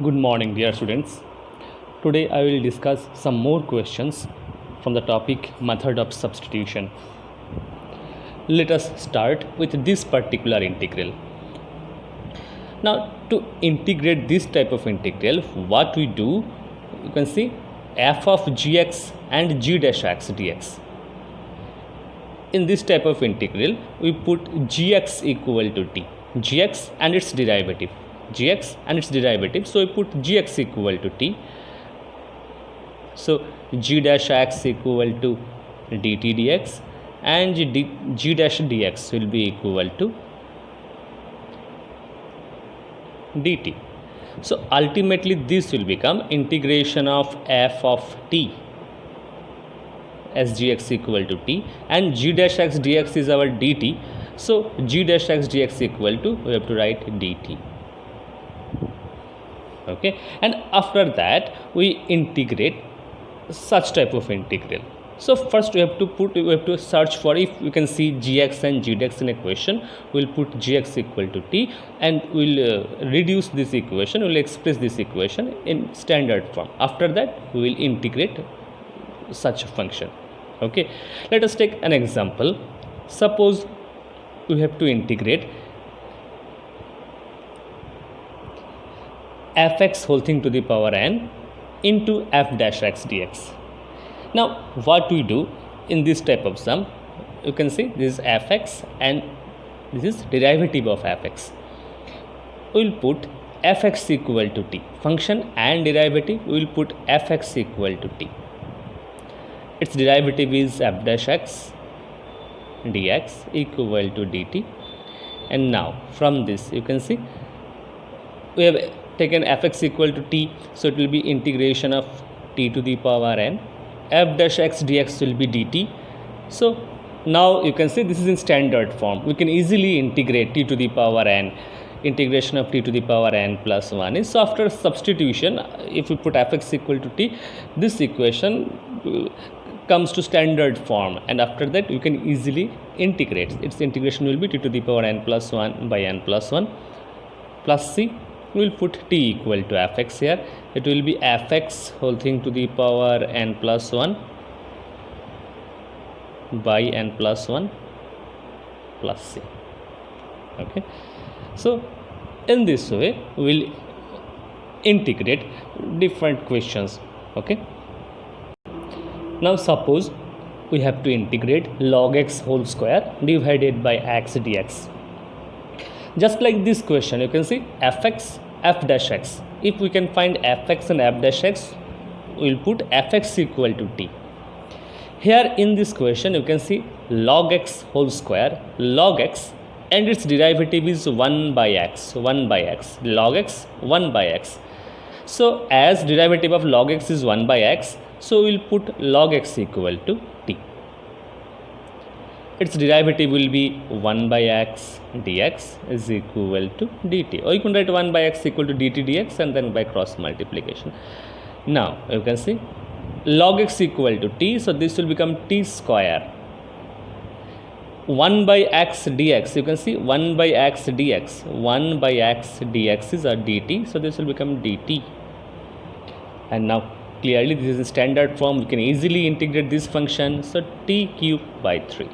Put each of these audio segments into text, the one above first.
Good morning, dear students. Today I will discuss some more questions from the topic method of substitution. Let us start with this particular integral. Now, to integrate this type of integral, what we do, you can see f of gx and g dash x dx. In this type of integral, we put gx equal to t, gx and its derivative. So we put gx equal to t. So g dash x equal to dt dx and g dash dx will be equal to dt. So ultimately this will become integration of f of t as gx equal to t, and g dash x dx is our dt. So g dash x dx equal to, we have to write dt. Okay, and after that we integrate such type of integral. So first we have to search for, if we can see gx and gdx in equation, we'll put gx equal to t and we'll reduce this equation, we'll express this equation in standard form. After that we will integrate such a function. Okay, let us take an example. Suppose we have to integrate fx whole thing to the power n into f dash x dx. Now what we do in this type of sum, you can see this is fx and this is derivative of fx. We will put fx equal to t, function and derivative, we will put fx equal to t. Its derivative is f dash x dx equal to dt. And now from this you can see we have taken fx equal to t, so it will be integration of t to the power n, f dash x dx will be dt. So now you can see this is in standard form, we can easily integrate t to the power n. Integration of t to the power n plus 1 is, so after substitution, if we put fx equal to t, this equation comes to standard form, and after that you can easily integrate. Its integration will be t to the power n plus 1 by n plus 1 plus c. We will put t equal to fx here. It will be fx whole thing to the power n plus 1 by n plus 1 plus c. Okay, so in this way we will integrate different questions. Okay, now suppose we have to integrate log x whole square divided by x dx. Just like this question, you can see fx f dash x. If we can find fx and f dash x, we will put fx equal to t. Here in this question you can see log x whole square, log x and its derivative is 1 by x, log x 1 by x. So as derivative of log x is 1 by x, so we will put log x equal to t. Its derivative will be 1 by x dx is equal to dt, or you can write 1 by x equal to dt dx and then by cross multiplication. Now you can see log x equal to t, so this will become t square. 1 by x dx, you can see 1 by x dx, 1 by x dx is a dt, so this will become dt. And now clearly this is a standard form, we can easily integrate this function, so t cube by 3.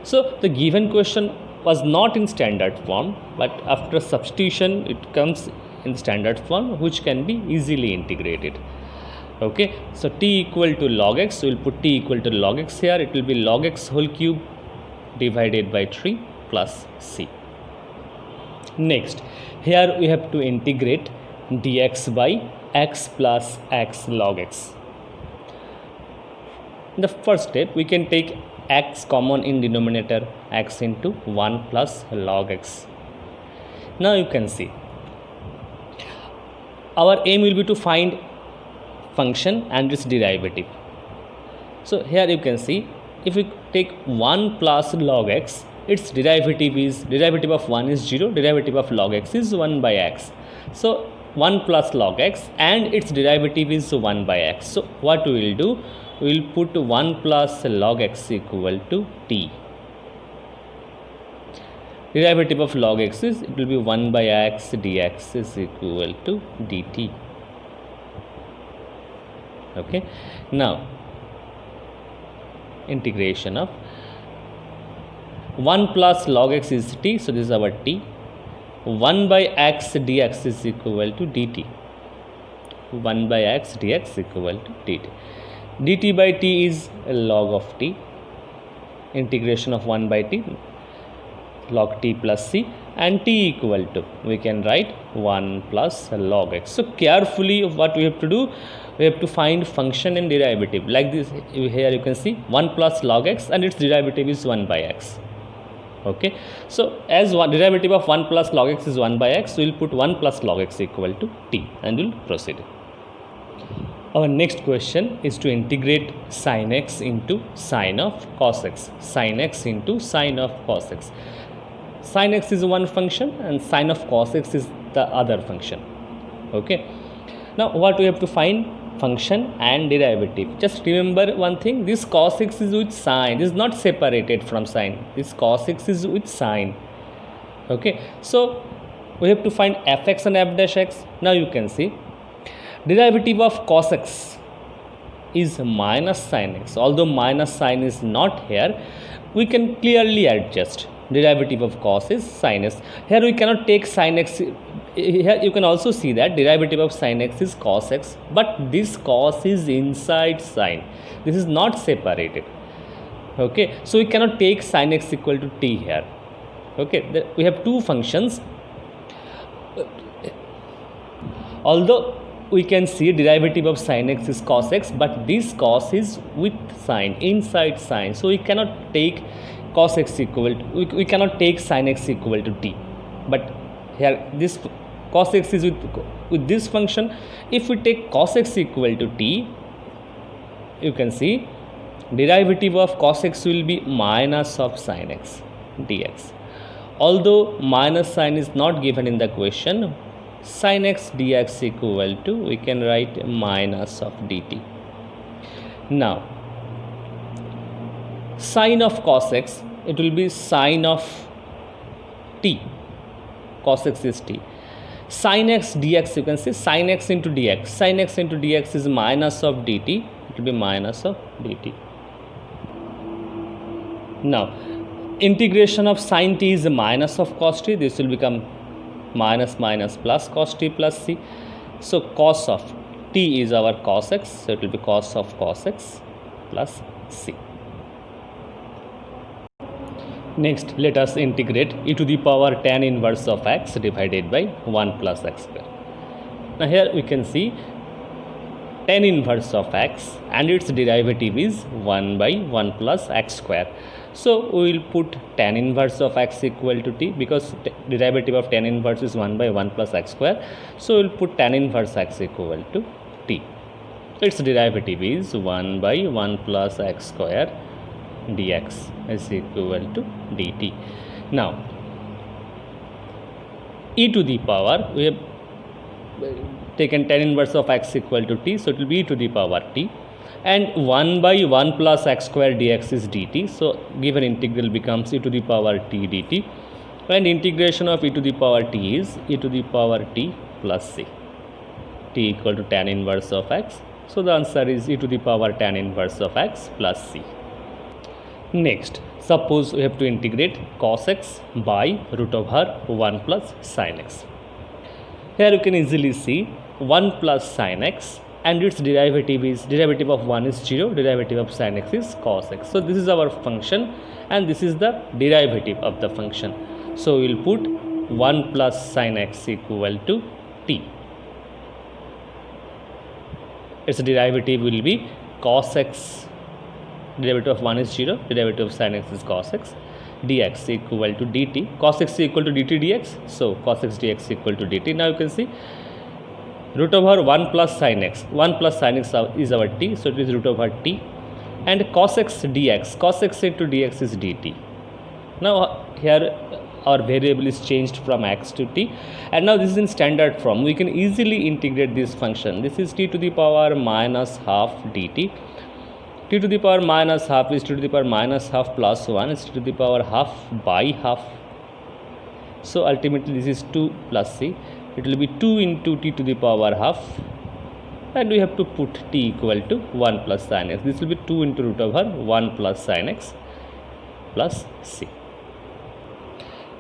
So the given question was not in standard form, but after substitution it comes in standard form, which can be easily integrated. Okay, so t equal to log x, we will put t equal to log x here, it will be log x whole cube divided by 3 plus c. Next, here we have to integrate dx by x plus x log x. In the first step, we can take x common in denominator, x into 1 plus log x. Now you can see our aim will be to find function and its derivative. So here you can see if we take 1 plus log x, its derivative of 1 is 0, derivative of log x is 1 by x. So 1 plus log x and its derivative is 1 by x. So what we will do, we will put 1 plus log x equal to t. derivative of log x is, it will be 1 by x dx is equal to dt. Okay, now integration of 1 plus log x is t, so this is our t. 1 by x dx is equal to dt. 1 by x dx equal to dt. dt by t is log of t. Integration of 1 by t, log t plus c, and t equal to, we can write 1 plus log x. So carefully what we have to do, we have to find function and derivative. Like this, here you can see 1 plus log x and its derivative is 1 by x. Okay, so as derivative of 1 plus log x is 1 by x, we will put 1 plus log x equal to t and we will proceed. Our next question is to integrate sin x into sin of cos x. Sin x into sin of cos x. Sin x is one function and sin of cos x is the other function. Okay, now what we have to find? Function and derivative. Just remember one thing, this cos x is with sine, this is not separated from sine, this cos x is with sine. Okay, so we have to find fx and f dash x. Now you can see derivative of cos x is minus sin x. Although minus sign is not here, we can clearly adjust. Derivative of cos is sin x. Here we cannot take sin x. Here you can also see that derivative of sin x is cos x, but this cos is inside sine. This is not separated. Okay, so we cannot take sin x equal to t here. Okay, we have two functions. Although we can see derivative of sin x is cos x, but this cos is with sine, inside sine. So we cannot take cos x equal to, we cannot take sin x equal to t. But here this cos x is with this function. If we take cos x equal to t, you can see derivative of cos x will be minus of sin x dx. Although minus sign is not given in the question, sin x dx equal to, we can write minus of dt. Now sin of cos x, it will be sin of t. Cos x is t. Sin x dx, you can see sin x into dx. Sin x into dx is minus of dt. It will be minus of dt. Now integration of sin t is minus of cos t. This will become minus minus plus cos t plus c. So cos of t is our cos x. So it will be cos of cos x plus c. Next, let us integrate e to the power tan inverse of x divided by 1 plus x square. Now here we can see tan inverse of x and its derivative is 1 by 1 plus x square. So we will put tan inverse of x equal to t, because derivative of tan inverse is 1 by 1 plus x square. So we will put tan inverse x equal to t. So its derivative is 1 by 1 plus x square dx is equal to dt. Now e to the power, we have taken tan inverse of x equal to t, so it will be e to the power t, and 1 by 1 plus x square dx is dt. So given integral becomes e to the power t dt, and integration of e to the power t is e to the power t plus c. T equal to tan inverse of x, so the answer is e to the power tan inverse of x plus c. Next, suppose we have to integrate cos x by root over 1 plus sin x. Here you can easily see 1 plus sin x and its derivative is, derivative of 1 is 0, derivative of sin x is cos x. So this is our function and this is the derivative of the function. So we will put 1 plus sin x equal to t. Its derivative will be cos x, derivative of 1 is 0, derivative of sin x is cos x, dx equal to dt. Cos x equal to dt dx, so cos x dx equal to dt. Now you can see root over 1 plus sin x. 1 plus sin x is our t, so it is root over t, and cos x dx. Cos x into dx is dt. Now here our variable is changed from x to t, and now this is in standard form. We can easily integrate this function. This is t to the power minus half dt. T to the power minus half is t to the power minus half plus 1 is t to the power half by half. So ultimately this is 2 plus c. It will be 2 into t to the power half, and we have to put t equal to 1 plus sin x. This will be 2 into root over 1 plus sin x plus c.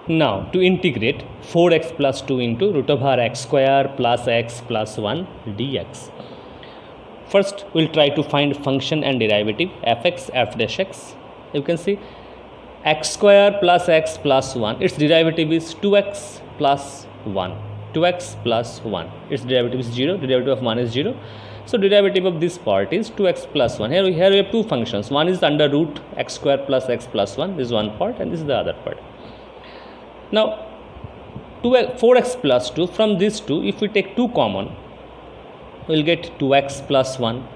Now to integrate 4x plus 2 into root over x square plus x plus 1 dx. First we'll try to find function and derivative fx f dash x. You can see x square plus x plus 1, its derivative is 2x plus 1. 2x plus 1, its derivative is 0, derivative of 1 is 0. So derivative of this part is 2x plus 1. Here we have two functions. One is under root x square plus x plus 1. This is one part and this is the other part. Now 4x plus 2, from these two, if we take 2 common, we will get 2x plus 1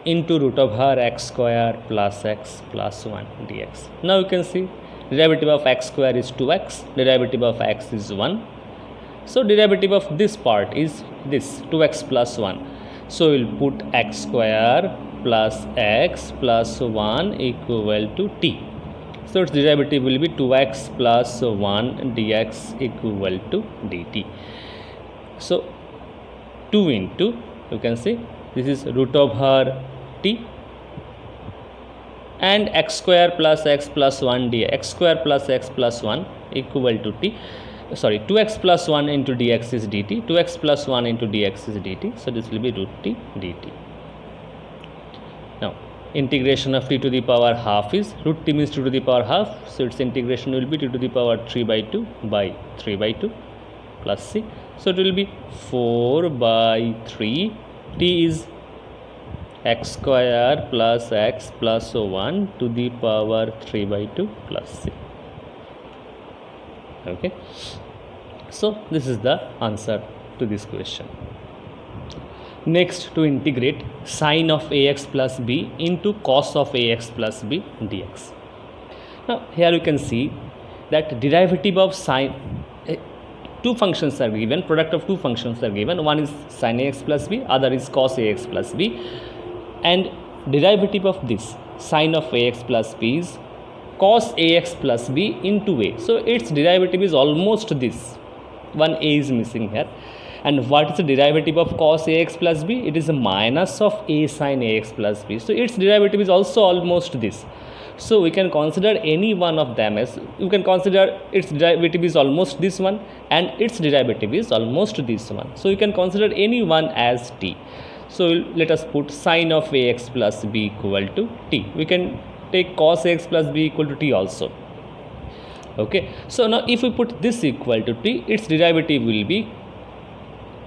into root over x square plus x plus 1 dx. Now you can see derivative of x square is 2x, derivative of x is 1. So derivative of this part is this 2x plus 1. So we will put x square plus x plus 1 equal to t. So its derivative will be 2x plus 1 dx equal to dt. So 2 into, you can see this is root over t and x square plus x plus 1 dx, x square plus x plus 1 equal to t. Sorry, 2x plus 1 into dx is dt, 2x plus 1 into dx is dt. So this will be root t dt. Now integration of t to the power half is, root t means 2 to the power half, so its integration will be 2 to the power 3 by 2 by 3 by 2 plus c. So it will be 4 by 3, t is x square plus x plus 1 to the power 3 by 2 plus c. Okay, so this is the answer to this question. Next, to integrate sine of ax plus b into cos of ax plus b dx. Now here you can see that derivative of sine, two functions are given, product of two functions are given, one is sine ax plus b, other is cos ax plus b, and derivative of this sine of ax plus b is cos ax plus b into a. So its derivative is almost this, one a is missing here. And what is the derivative of cos ax plus b? It is a minus of a sin ax plus b. So its derivative is also almost this. So we can consider any one of them as, you can consider its derivative is almost this one and its derivative is almost this one. So you can consider any one as t. So let us put sine of ax plus b equal to t. We can take cos ax plus b equal to t also. Okay, so now if we put this equal to t, its derivative will be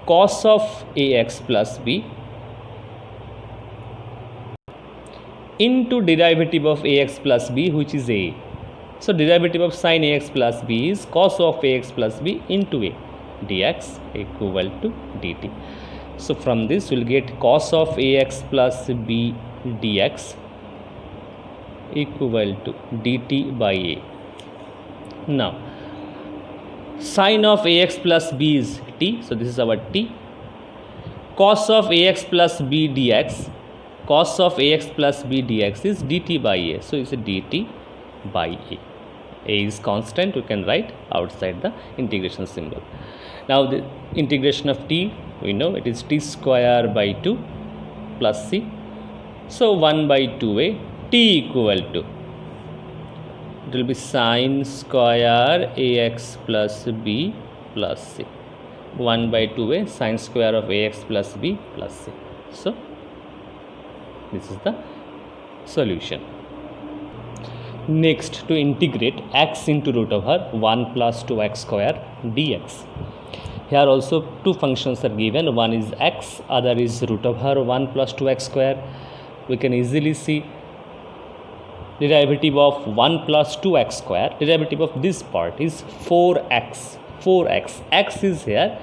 cos of ax plus b into derivative of ax plus b, which is a. So derivative of sin ax plus b is cos of ax plus b into a dx equal to dt. So from this we will get cos of ax plus b dx equal to dt by a. Now sine of ax plus b is t, so this is our t. Cos of ax plus b dx, cos of ax plus b dx is dt by a, so it's a dt by a is constant, you can write outside the integration symbol. Now the integration of t, we know it is t square by 2 plus c, so 1 by 2a, t equal to, it will be sine square ax plus b plus c, 1 by 2a sine square of ax plus b plus c. So this is the solution. Next, to integrate x into root over 1 plus 2x square dx. Here also two functions are given, one is x, other is root over 1 plus 2x square. We can easily see derivative of 1 plus 2x square, derivative of this part is 4x, x is here,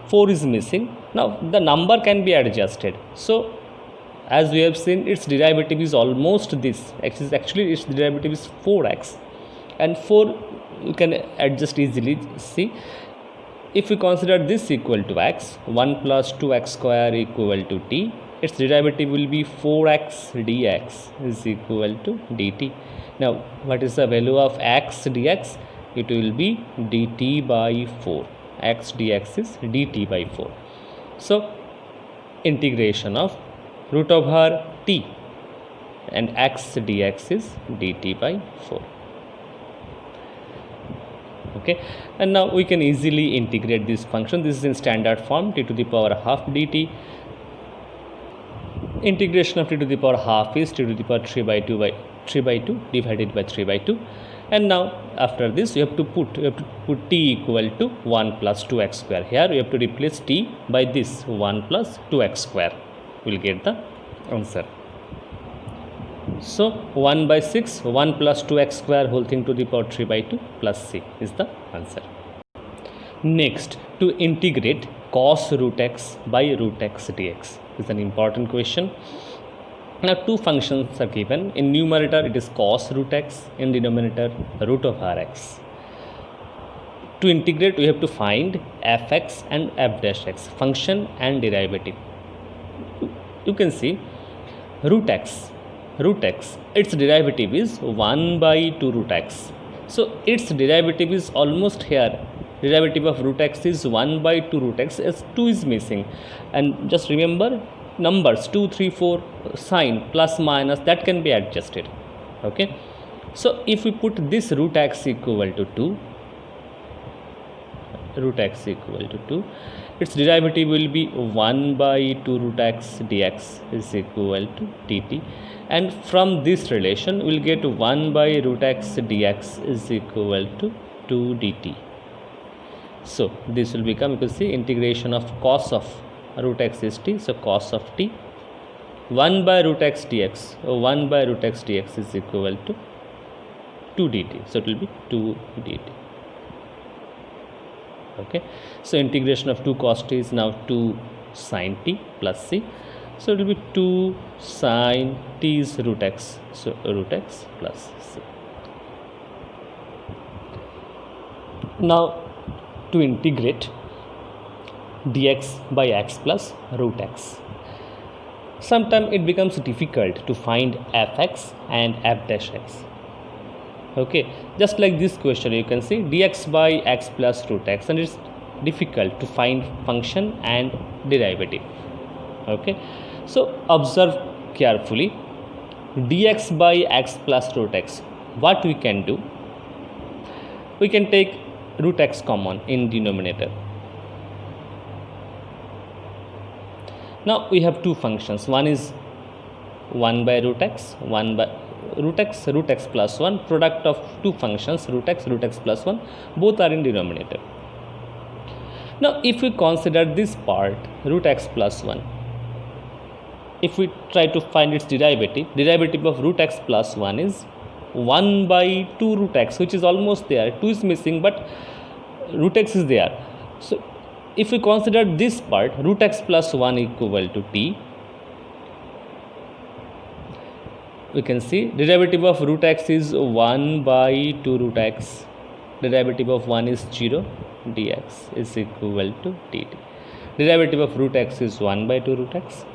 4 is missing. Now the number can be adjusted. So as we have seen, its derivative is almost this, actually its derivative is 4x, and 4 you can adjust easily. See, if we consider this equal to x, 1 plus 2x square equal to t, its derivative will be 4x dx is equal to dt. Now what is the value of x dx? it will be dt by 4. X dx is dt by 4. So integration of root over t and x dx is dt by 4. Okay, and now we can easily integrate this function. This is in standard form, t to the power half dt. Integration of t to the power half is t to the power 3 by 2 divided by 3 by 2. And now after this you have to put t equal to 1 plus 2x square. Here you have to replace t by this 1 plus 2x square. We will get the answer. So 1 by 6, 1 plus 2x square whole thing to the power 3 by 2 plus c is the answer. Next, to integrate cos root x by root x dx is an important question. Now two functions are given. In numerator it is cos root x, in denominator root of rx. To integrate we have to find fx and f dash x, function and derivative. You can see root x, its derivative is 1 by 2 root x. So its derivative is almost here. Derivative of root x is 1 by 2 root x, as 2 is missing. And just remember numbers 2, 3, 4, sign plus minus, that can be adjusted. Okay. So if we put this root x equal to 2, its derivative will be 1 by 2 root x dx is equal to dt. And from this relation we will get 1 by root x dx is equal to 2 dt. So this will become, you can see, integration of cos of root x is t, so cos of t, 1 by root x dx, 1 by root x dx is equal to 2 dt, so it will be 2 dt. Okay, so integration of 2 cos t is now 2 sin t plus c, so it will be 2 sin t is root x, so root x plus c. Now to integrate dx by x plus root x. Sometimes it becomes difficult to find fx and f dash x. Okay, just like this question, you can see dx by x plus root x, and it's difficult to find function and derivative. Okay, so observe carefully. Dx by x plus root x, what we can do? We can take root x common in denominator. Now we have two functions. One is 1 by root x, 1 by root x plus 1, product of two functions root x plus 1, both are in denominator. Now if we consider this part root x plus 1, if we try to find its derivative of root x plus 1 is 1 by 2 root x, which is almost there. 2 is missing, but root x is there. So if we consider this part root x plus 1 equal to t, we can see derivative of root x is 1 by 2 root x, derivative of 1 is 0, dx is equal to dt. Derivative of root x is 1 by 2 root x,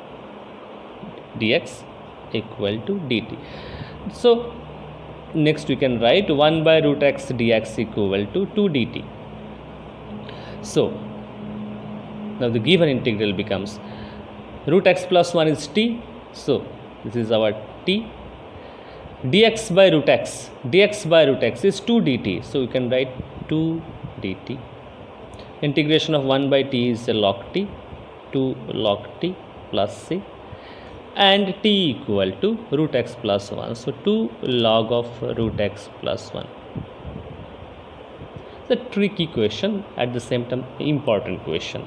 dx equal to dt. So next we can write 1 by root x dx equal to 2 dt. So now the given integral becomes root x plus 1 is t, so this is our t. Dx by root x is 2 dt, so we can write 2 dt. Integration of 1 by t is log t, 2 log t plus c, and t equal to root x plus 1, so 2 log of root x plus 1. It's a tricky question, at the same time important question.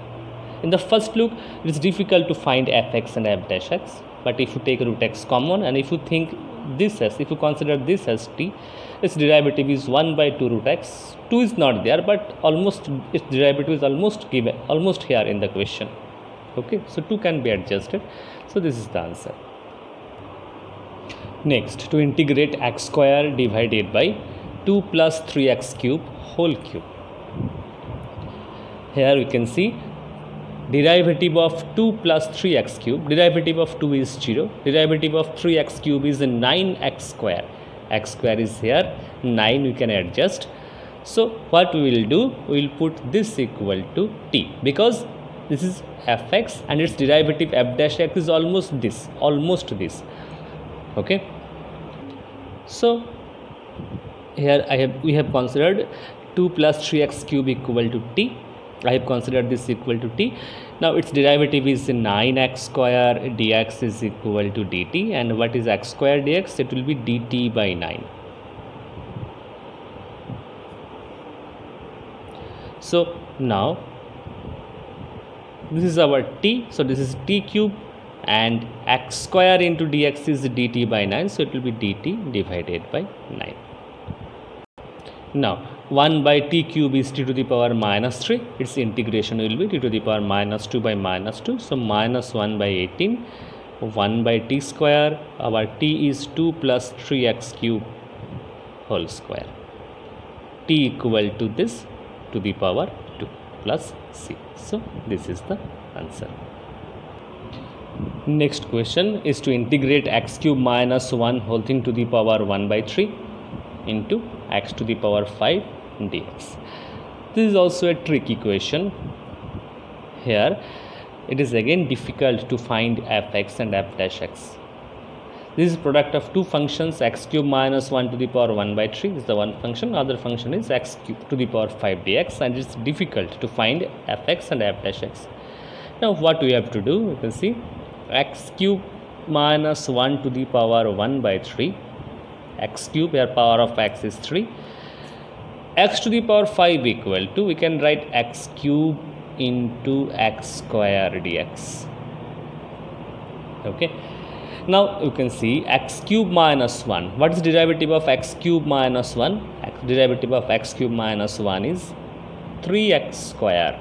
In the first look it is difficult to find fx and f dash x, but if you take root x common and if you think this as, if you consider this as t, its derivative is 1 by 2 root x. 2 is not there, but almost its derivative is almost given, almost here in the question. Okay, so 2 can be adjusted, so this is the answer. Next, to integrate x square divided by 2 plus 3x cube whole cube. Here we can see derivative of 2 plus 3x cube, derivative of 2 is 0, derivative of 3x cube is 9x square. X square is here, 9 we can adjust. So what we will do, we will put this equal to t, because this is fx and its derivative f dash x is almost this, okay. So here we have considered 2 plus 3x cube equal to t. I have considered this equal to t. Now its derivative is 9x square dx is equal to dt, and what is x square dx? It will be dt by 9. So now this is our t, so this is t cube, and x square into dx is dt by 9, so it will be dt divided by 9. Now 1 by t cube is t to the power minus 3, its integration will be t to the power minus 2 by minus 2, so minus 1 by 18, 1 by t square, our t is 2 plus 3x cube whole square, t equal to this to the power 2 plus c. So this is the answer. Next question is to integrate x cube minus 1 whole thing to the power 1 by 3 into x to the power 5 dx. This is also a tricky question. Here it is again difficult to find fx and f dash x. This is product of two functions, x cube minus 1 to the power 1 by 3 is the one function, other function is x cube to the power 5 dx, and it's difficult to find fx and f dash x. Now what we have to do, you can see x cube minus 1 to the power 1 by 3, x cube, where power of x is 3, x to the power 5 equal to, we can write x cube into x square dx, okay. Now you can see x cube minus 1, what is derivative of x cube minus 1? Derivative of x cube minus 1 is 3x square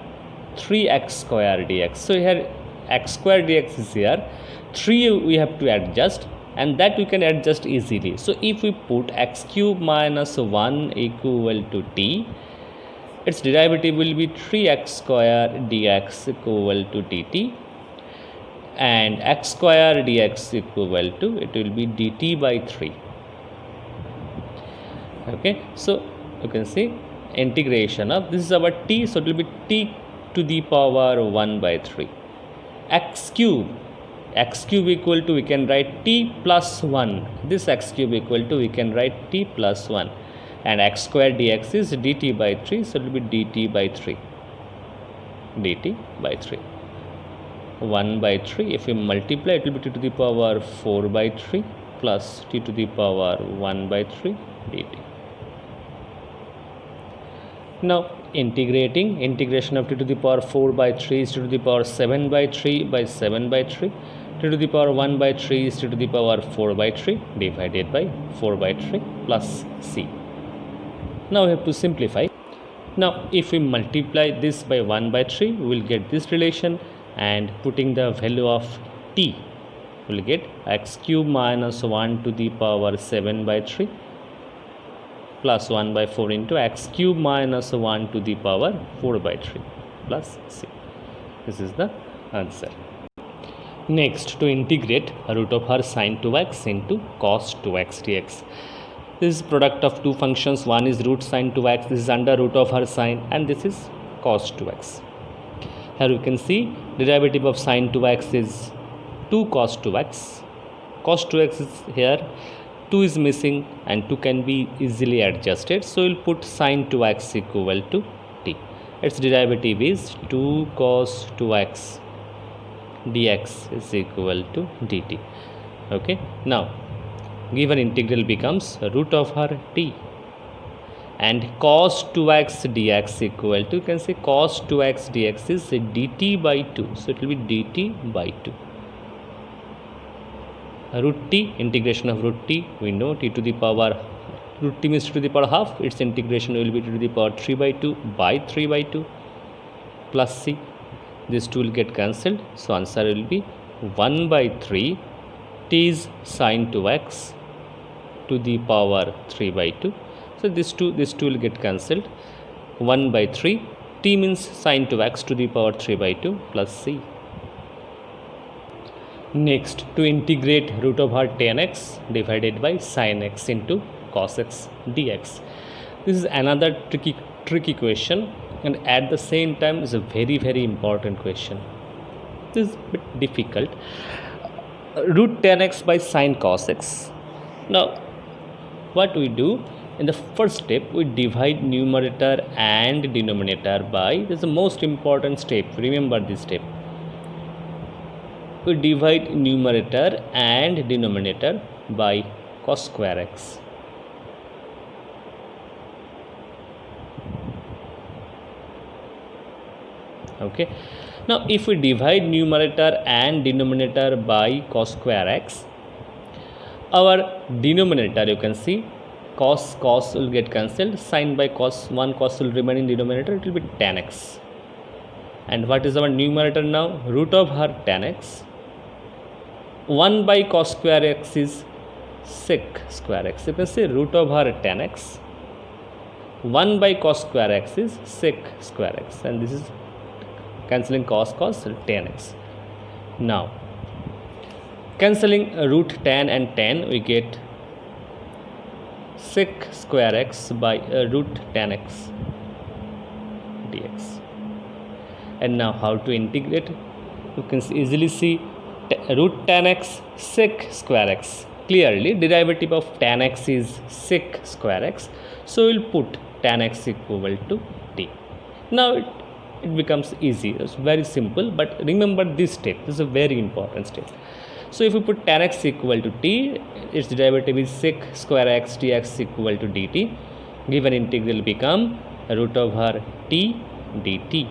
dx. So here x square dx is here, 3 we have to adjust, and that we can adjust easily. So if we put x cube minus 1 equal to t, its derivative will be 3x square dx equal to dt, and x square dx equal to, it will be dt by 3, okay. So you can see integration of, this is our t, so it will be t to the power 1 by 3, x cube equal to, we can write t plus 1, this x cube equal to, we can write t plus 1, and x square dx is dt by 3, so it will be dt by 3, 1 by 3, if we multiply it will be t to the power 4 by 3 plus t to the power 1 by 3 dt. Now integration of t to the power 4 by 3 is t to the power 7 by 3 by 7 by 3, t to the power 1 by 3 is t to the power 4 by 3 divided by 4 by 3 plus c. Now we have to simplify. Now if we multiply this by 1 by 3, we will get this relation, and putting the value of t, we will get x cube minus 1 to the power 7 by 3 plus 1 by 4 into x cube minus 1 to the power 4 by 3 plus c. This is the answer. Next, to integrate root of r sin 2x into cos 2x dx. This is product of two functions, one is root sin 2x, this is under root of r sin, and this is cos 2x. Here you can see derivative of sin 2x is 2 cos 2x. Cos 2x is here, 2 is missing and 2 can be easily adjusted. So we'll put sin 2x equal to t. Its derivative is 2 cos 2x dx is equal to dt. Okay. Now given integral becomes root of r t, and cos 2x dx equal to, you can say cos 2x dx is dt by 2, so it will be dt by 2. Root t, integration of root t, we know t to the power, root t means t to the power half, its integration will be t to the power 3 by 2 by 3 by 2 plus c. This 2 will get cancelled, so answer will be 1 by 3 t is sin 2x to the power 3 by 2. So this 2 will get cancelled. 1 by 3, t means sin 2x to the power 3 by 2 plus c. Next, to integrate root of r tan x divided by sin x into cos x dx. this is another tricky question, and at the same time is a very important question. This is a bit difficult. Root tan x by sine cos x. Now what we do in the first step, we divide numerator and denominator by, this is the most important step, remember this step. We divide numerator and denominator by cos square x. Okay, now if we divide numerator and denominator by cos square x, our denominator, you can see cos will get cancelled, sine by cos, 1 cos will remain in denominator, it will be tan x. And what is our numerator now? Root of her tan x. 1 by cos square x is sec square x. You can say root of her tan x. 1 by cos square x is sec square x, and this is cancelling cos tan x. Now cancelling root tan and tan, we get sec square x by root tan x dx. And now how to integrate? You can easily see root tan x sec square x. Clearly derivative of tan x is sec square x, so we'll put tan x equal to t. Now it becomes easy. It's very simple, but remember this step, this is a very important step. So if we put tan x equal to t, its derivative is sec square x dx equal to dt. Given integral become root over t dt.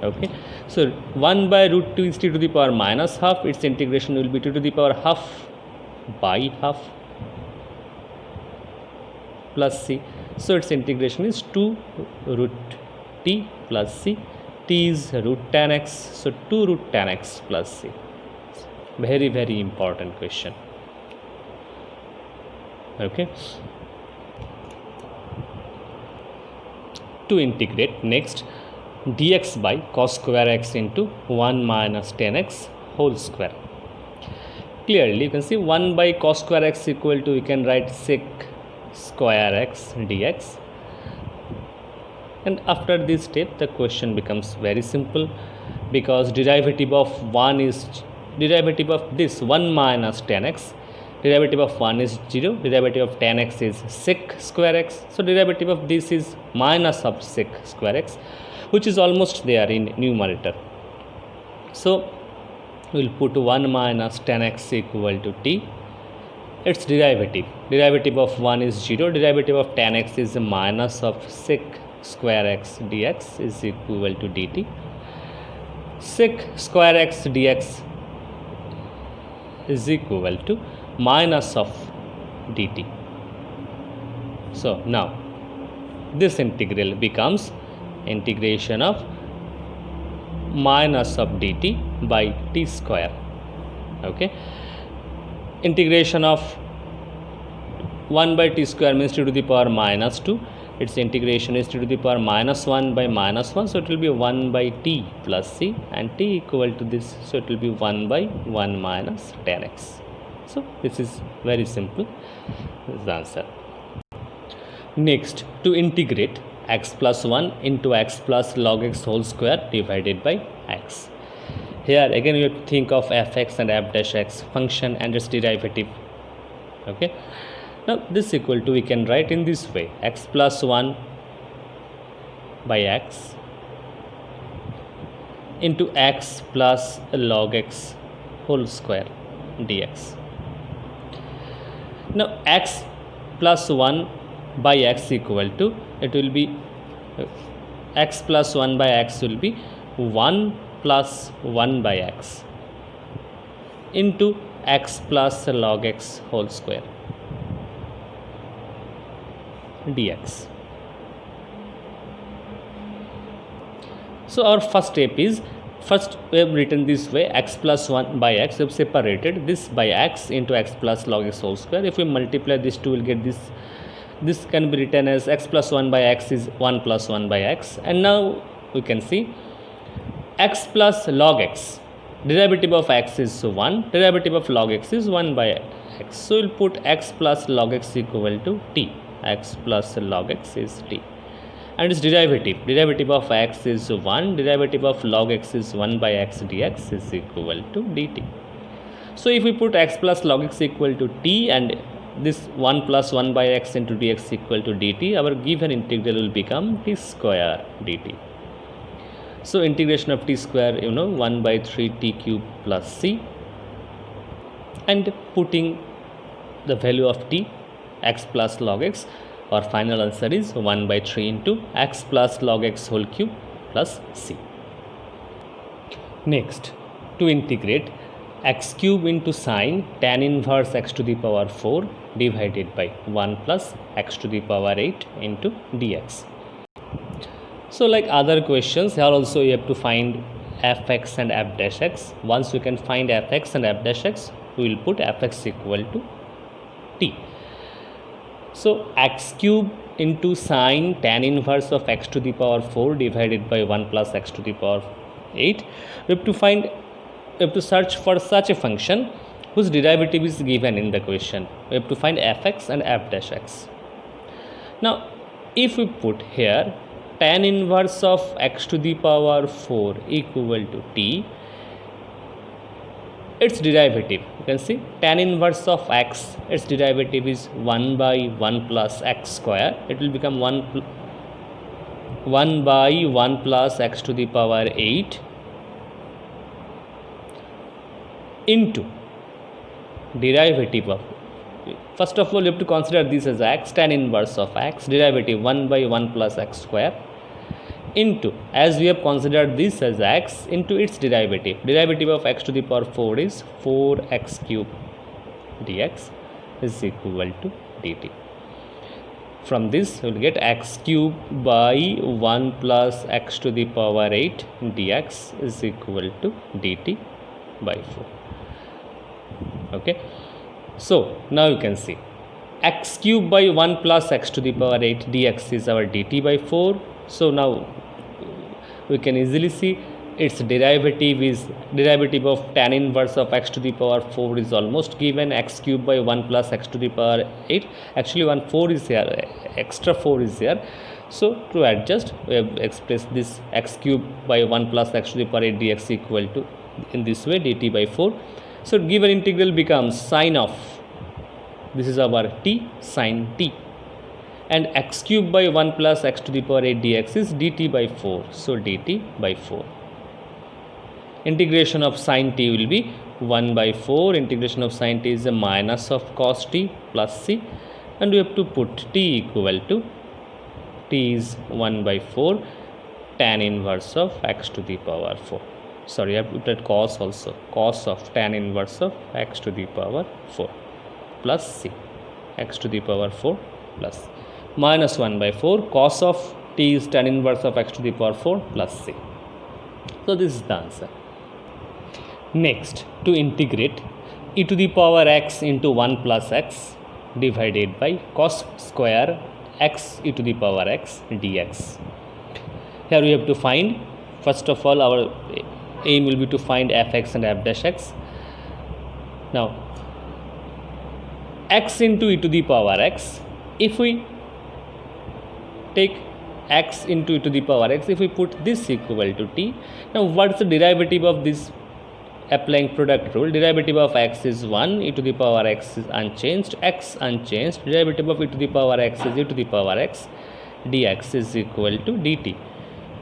Okay, so 1 by root 2 is t to the power minus half, its integration will be 2 to the power half by half plus c. So its integration is 2 root t plus c. T is root tan x, so 2 root tan x plus c. Very important question. Okay, to integrate, next dx by cos square x into 1 minus tan x whole square. Clearly you can see 1 by cos square x equal to, you can write sec square x dx. And after this step the question becomes very simple, because derivative of derivative of this 1 minus tan x, derivative of 1 is 0, derivative of tan x is sec square x, so derivative of this is minus of sec square x, which is almost there in numerator. So we will put 1 minus tan x equal to t. Its derivative of 1 is 0, derivative of tan x is minus of sec square x dx is equal to dt. Sec square x dx is equal to minus of dt. So now this integral becomes integration of minus of dt by t square. Okay, integration of 1 by t square means t to the power minus 2. Its integration is t to the power minus 1 by minus 1, so it will be 1 by t plus c, and t equal to this, so it will be 1 by 1 minus tan x. So this is very simple. This is the answer. Next, to integrate x plus 1 into x plus log x whole square divided by x. Here again you have to think of fx and f dash x function and its derivative. Okay, now this equal to, we can write in this way, x plus 1 by x into x plus log x whole square dx. Now x plus 1 by x equal to, it will be x plus 1 by x will be 1 plus 1 by x into x plus log x whole square dx. So our first step is, first we have written this way, x plus 1 by x, we have separated this by x into x plus log x whole square. If we multiply these two, we will get this. This can be written as x plus 1 by x is 1 plus 1 by x. And now we can see x plus log x, derivative of x is 1, derivative of log x is 1 by x. So we will put x plus log x equal to t. x plus log x is t. And its derivative of x is 1, derivative of log x is 1 by x dx is equal to dt. So if we put x plus log x equal to t and this 1 plus 1 by x into dx equal to dt, our given integral will become t square dt. So integration of t square, 1 by 3 t cube plus c, and putting the value of t, x plus log x, our final answer is 1 by 3 into x plus log x whole cube plus c. Next, to integrate x cube into sine tan inverse x to the power 4 divided by 1 plus x to the power 8 into dx. So like other questions, here also you have to find fx and f dash x. Once you can find fx and f dash x, we will put fx equal to t. So x cube into sine tan inverse of x to the power 4 divided by 1 plus x to the power 8. We have to search for such a function whose derivative is given in the question. We have to find fx and f dash x. Now, if we put here tan inverse of x to the power 4 equal to t, its derivative, you can see tan inverse of x, its derivative is 1 by 1 plus x square. It will become 1 by 1 plus x to the power 8 into derivative of, first of all you have to consider this as x, tan inverse of x, derivative 1 by 1 plus x square, into, as we have considered this as x, into its derivative of x to the power 4 is 4x cube dx is equal to dt. From this we will get x cube by 1 plus x to the power 8 dx is equal to dt by 4. Okay, so now you can see x cube by 1 plus x to the power 8 dx is our dt by 4. So now we can easily see its derivative of tan inverse of x to the power 4 is almost given, x cube by 1 plus x to the power 8. Actually 4 is here, extra 4 is here. So to adjust, we have expressed this x cube by 1 plus x to the power 8 dx equal to, in this way, dt by 4. So given integral becomes sine of, this is our t, sine t, and x cube by 1 plus x to the power 8 dx is dt by 4. So dt by 4. Integration of sine t will be 1 by 4. Integration of sine t is a minus of cos t plus c, and we have to put t equal to, t is 1 by 4 tan inverse of x to the power 4. Sorry, I have put that cos also, cos of tan inverse of x to the power 4 plus c, x to the power 4 plus minus 1 by 4 cos of t is tan inverse of x to the power 4 plus c. So this is the answer. Next, to integrate e to the power x into 1 plus x divided by cos square x e to the power x dx. Here we have to find, first of all, our aim will be to find fx and f dash x. Now, x into e to the power x, if we take x into e to the power x, if we put this equal to t, now what is the derivative of this? Applying product rule, derivative of x is 1, e to the power x is unchanged, x unchanged, derivative of e to the power x is e to the power x dx is equal to dt.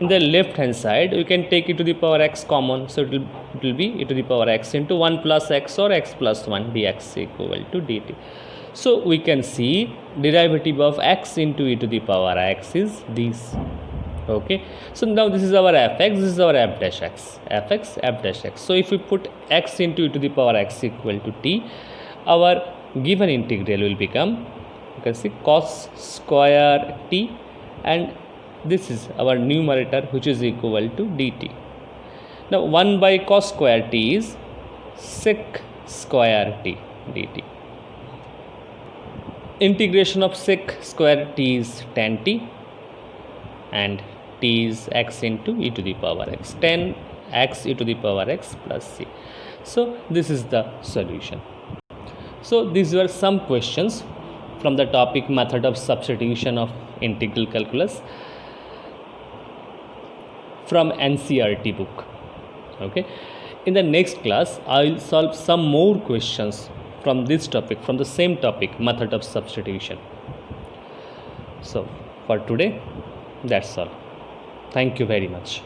In the left hand side, you can take e to the power x common, so it will be e to the power x into 1 plus x or x plus 1 dx equal to dt. So we can see derivative of x into e to the power x is this. Okay, so now this is our fx, this is our f dash x, fx, f dash x. So if we put x into e to the power x equal to t, our given integral will become, you can see, cos square t, and this is our numerator, which is equal to dt. Now 1 by cos square t is sec square t dt. Integration of sec square t is tan t, and t is x into e to the power x, 10 x e to the power x plus c. So this is the solution. So these were some questions from the topic method of substitution of integral calculus from NCERT book. Okay, in the next class I'll solve some more questions from this topic, from the same topic, method of substitution. So for today, that's all. Thank you very much.